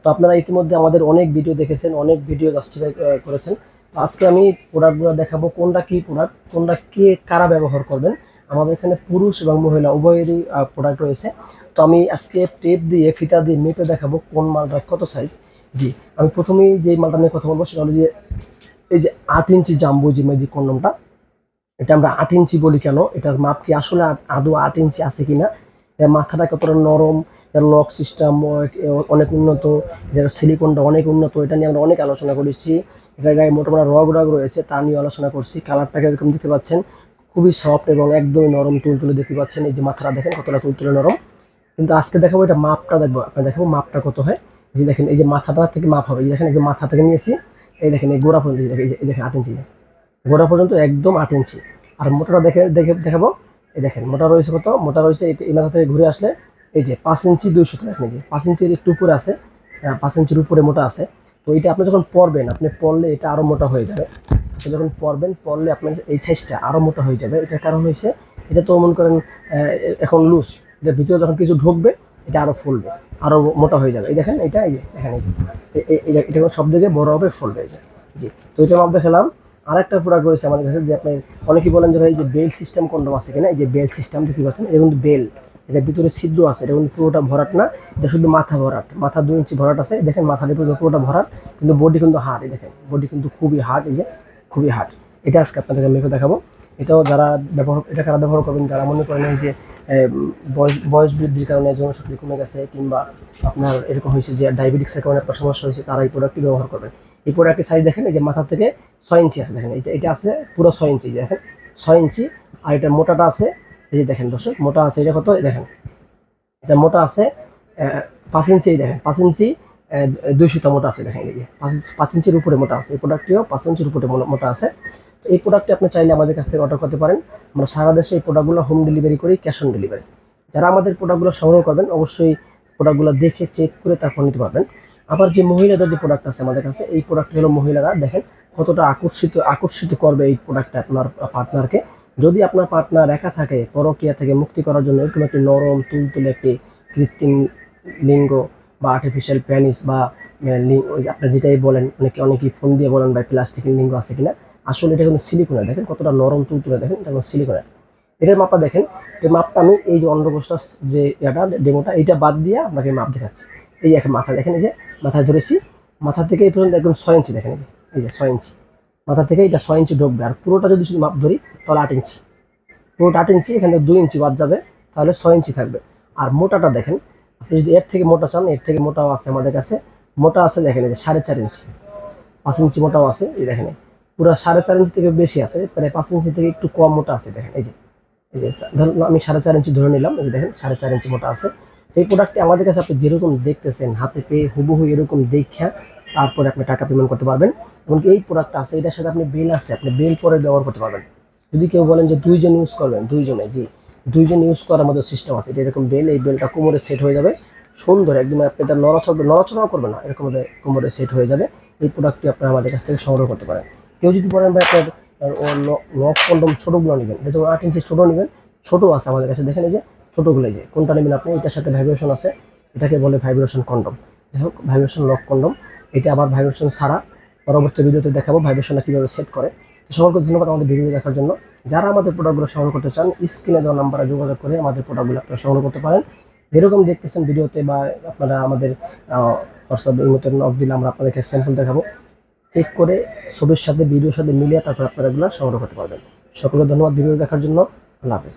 তো আপনারা ইতিমধ্যে আমাদের অনেক ভিডিও দেখেছেন, অনেক ভিডিও জাস্টিফাই করেছেন। তো আজকে আমি প্রোডাক্টগুলো দেখাবো কোনটা কি প্রোডাক্ট, কোনটা কে কারা ব্যবহার করবেন। আমাদের এখানে পুরুষ এবং মহিলা উভয়েরই প্রোডাক্ট রয়েছে। তো আমি আজকে টেপ দিয়ে ফিতা দিয়ে মেপে দেখাবো কোন মালটা কত সাইজ। জি, আমি প্রথমেই যে মালটা নিয়ে কথা বলবো সেটা হলো যে এই যে 8 ইঞ্চি জাম্বো যে ম্যাজিক কন্ডমটা। এটা আমরা 8 ইঞ্চি বলি কেন, এটার মাপ কি আসলে আদৌ 8 ইঞ্চি আছে কিনা, এর মাথাটা কতটা নরম, এর লক সিস্টেম অনেক উন্নত, এর সিলিকনটা অনেক উন্নত, এটা নিয়ে আমরা অনেক আলোচনা করেছি। এটার গায়ে মোটামুটি রগ রগ রয়েছে, তা নিয়ে আলোচনা করছি। কালারটাকে এরকম দেখতে পাচ্ছেন, খুবই সফট এবং একদমই নরম তুলতুলে দেখতে পাচ্ছেন। এই যে মাথাটা দেখেন কতটা তুলতুলে নরম। কিন্তু আজকে দেখাবো এটা মাপটা, দেখবো আপনার দেখাবো মাপটা কত হয়। যে দেখেন এই যে মাথাটা থেকে মাপ হবে, এই দেখেন এই যে মাথা থেকে নিয়েছি, এই দেখেন এই গোড়া পর্যন্ত, এই দেখেন 8 ইঞ্চি, গোড়া পর্যন্ত একদম 8 ইঞ্চি। আর মোটাটা দেখে দেখে দেখাবো, এই দেখেন মোটা রয়েছে কত, মোটা রয়েছে এই মাথা থেকে ঘুরে আসলে এই যে 5 ইঞ্চি 200, দেখেন এই যে 5 ইঞ্চির একটু উপরে আছে, 5 ইঞ্চির উপরে মোটা আছে। তো এটা আপনি যখন পরবেন, আপনি পরলে এটা আরও মোটা হয়ে যাবে। আপনি যখন পরবেন, পরলে আপনার এই সাইজটা আরও মোটা হয়ে যাবে। এটার কারণ হয়েছে এটা তো মনে করেন এখন লুজ, এটার ভিতরে যখন কিছু ঢুকবে এটা আরও ফুলবে, আরও মোটা হয়ে যাবে। এই দেখেন এটা, এই যে দেখেন এটা সব দিকে বড় হবে, ফুলবে এই যে। জি, তো এটা মাপ দেখালাম। আরেকটা প্রোডাক্ট রয়েছে আমাদের কাছে, যে আপনি অনেকেই বলেন যে ভাই যে বেল সিস্টেম কন্ডম আছে কিনা। এই যে বেল সিস্টেম দেখতে পাচ্ছেন, এটা কিন্তু বেল, এটার ভিতরে ছিদ্র আছে, এটা কিন্তু পুরোটা ভরাট না, এটা শুধু মাথা ভরাট, মাথা 2 ইঞ্চি ভরাট আছে। দেখেন মাথাটা পুরোটা ভরাট, কিন্তু বডি কিন্তু হার্ড। এই দেখেন বডি কিন্তু খুবই হার্ড, এই যে খুবই হার্ড। এটা আজকে আপনাদেরকে মেপে দেখাবো। এটাও যারা এটা কারা ব্যবহার করবেন, যারা মনে করেন যে বয়স বৃদ্ধির কারণে জনশক্তি কমে গেছে, কিংবা আপনার এরকম হয়েছে যে ডায়াবেটিক্সের কারণে আপনার সমস্যা হয়েছে, তারা এই প্রোডাক্টটি ব্যবহার করবেন। এই প্রোডাক্টের সাইজ দেখেন, এই যে মাথা থেকে 6 ইঞ্চি আছে, দেখেন এটা আছে পুরো 6 ইঞ্চি, দেখেন 6 ইঞ্চি। আর এটা মোটাটা আছে, এই যে দেখেন দর্শক, মোটা আছে এটা কত, দেখেন এটা মোটা আছে 5 ইঞ্চি, দেখেন 5 ইঞ্চি 200 মোটা আছে, দেখেন এই যে 5 ইঞ্চির উপরে মোটা আছে। এই প্রোডাক্টটিও 5 ইঞ্চির উপরে মোটা আছে। তো এই প্রোডাক্টটি আপনি চাইলে আমাদের কাছ থেকে অর্ডার করতে পারেন। আমরা সারা দেশে এই প্রোডাক্টগুলো হোম ডেলিভারি করি, ক্যাশ অন ডেলিভারি। যারা আমাদের প্রোডাক্টগুলো সংগ্রহ করবেন, অবশ্যই প্রোডাক্টগুলো দেখে চেক করে তারপর নিতে পারবেন। আবার যে মহিলাদের যে প্রোডাক্ট আছে আমাদের কাছে, এই প্রোডাক্ট হলো মহিলারা দেখেন কতটা আকর্ষিত করবে এই প্রোডাক্টটা আপনার পার্টনারকে। যদি আপনার পার্টনার একা থাকে, পরকীয়া থেকে মুক্তি করার জন্য এরকম একটি নরম তুলতুলে একটি কৃত্রিম লিঙ্গ বা আর্টিফিশিয়াল প্যানিস বা ওই আপনার যেটাই বলেন, অনেকেই ফোন দিয়ে বলেন ভাই প্লাস্টিকের লিঙ্গ আছে কিনা, আসলে এটা কিন্তু সিলিকনের। দেখেন কতটা নরম তুলতুলে, দেখেন এটা কিন্তু সিলিকনের। এটার মাপটা দেখেন, এর মাপটা আমি এই যে অন্ডকোষটা যে এটা ডেমোটা, এইটা বাদ দিয়ে আপনাকে মাপ দেখাচ্ছি। এই যে এখন মাথা দেখেন, এই যে মাথায় ধরেছি, মাথা থেকে এই পর্যন্ত একদম 6 ইঞ্চি, দেখেন এই যে 6 ইঞ্চি, মাথা থেকে এটা 6 ইঞ্চি ঢুকবে। আর পুরোটা যদি শুধু মাপ ধরি তাহলে 8 ইঞ্চি, পুরোটা 8 ইঞ্চি, এখানে 2 ইঞ্চি বাদ যাবে, তাহলে 6 ইঞ্চি থাকবে। আর মোটাটা দেখেন, আপনি যদি এর থেকে মোটা চান, এর থেকে মোটাও আছে আমাদের কাছে। মোটা আছে দেখেন এই যে 4.5 ইঞ্চি, 5 ইঞ্চি মোটাও আছে, এই দেখেন পুরো 4.5 ইঞ্চি থেকে বেশি আছে, প্রায় 5 ইঞ্চি থেকে একটু কম মোটা আছে, দেখেন এই যে ধরুন আমি 4.5 ইঞ্চি ধরে নিলাম, এই দেখেন 4.5 ইঞ্চি মোটা আছে। এই প্রোডাক্টটি আমাদের কাছে আপনি যেরকম দেখতেছেন হাতে পেয়ে হুবহু এরকম দেখা তারপরে আপনি টাকা পেমেন্ট করতে পারবেন। এমনকি এই প্রোডাক্টটা আছে, এটার সাথে আপনি বেল আছে, আপনি বেল পরে ব্যবহার করতে পারবেন। যদি কেউ বলেন যে 2 জন ইউজ করবেন, 2 জনে, জি 2 জন ইউজ করার মতো সিস্টেম আছে। এটা এরকম বেল, এই বেলটা কোমরে সেট হয়ে যাবে সুন্দর একদম, আপনি এটা নড়াচড়াও করবে না, এরকম কোমরে সেট হয়ে যাবে। এই প্রোডাক্টটি আপনারা আমাদের কাছ থেকে সংগ্রহ করতে পারেন। কেউ যদি বলেন ভাই আপনার লক কন্ডম ছোটোগুলো নেবেন, এটা যেমন 8 ইঞ্চি ছোটো নেবেন, ছোটো আছে আমাদের কাছে, দেখেন এই যে ছোটোগুলো, যে কোনটা নেবেন আপনি, এটার সাথে ভাইব্রেশন আছে, এটাকে বলে ভাইব্রেশন কন্ডম। যাই হোক, ভাইব্রেশন লক কন্ডম, এটা আবার ভাইব্রেশন ছাড়া পরবর্তী ভিডিওতে দেখাবো ভাইব্রেশনটা কীভাবে সেট করে। সকলকে ধন্যবাদ আমাদের ভিডিও দেখার জন্য। যারা আমাদের প্রোডাক্টগুলো সংগ্রহ করতে চান, স্ক্রিনে দেওয়া নাম্বারে যোগাযোগ করে আমাদের প্রোডাক্টগুলো আপনারা সংগ্রহ করতে পারেন। যেরকম দেখতেছেন ভিডিওতে, বা আপনারা আমাদের হোয়াটসঅ্যাপ ইমোতে নক দিলে আমরা আপনাদেরকে স্যাম্পল দেখাবো, চেক করে ছবির সাথে ভিডিওর সাথে মিলিয়ে তারপর আপনারা এগুলো সংগ্রহ করতে পারবেন। সকলকে ধন্যবাদ ভিডিও দেখার জন্য। আল্লাহ হাফেজ।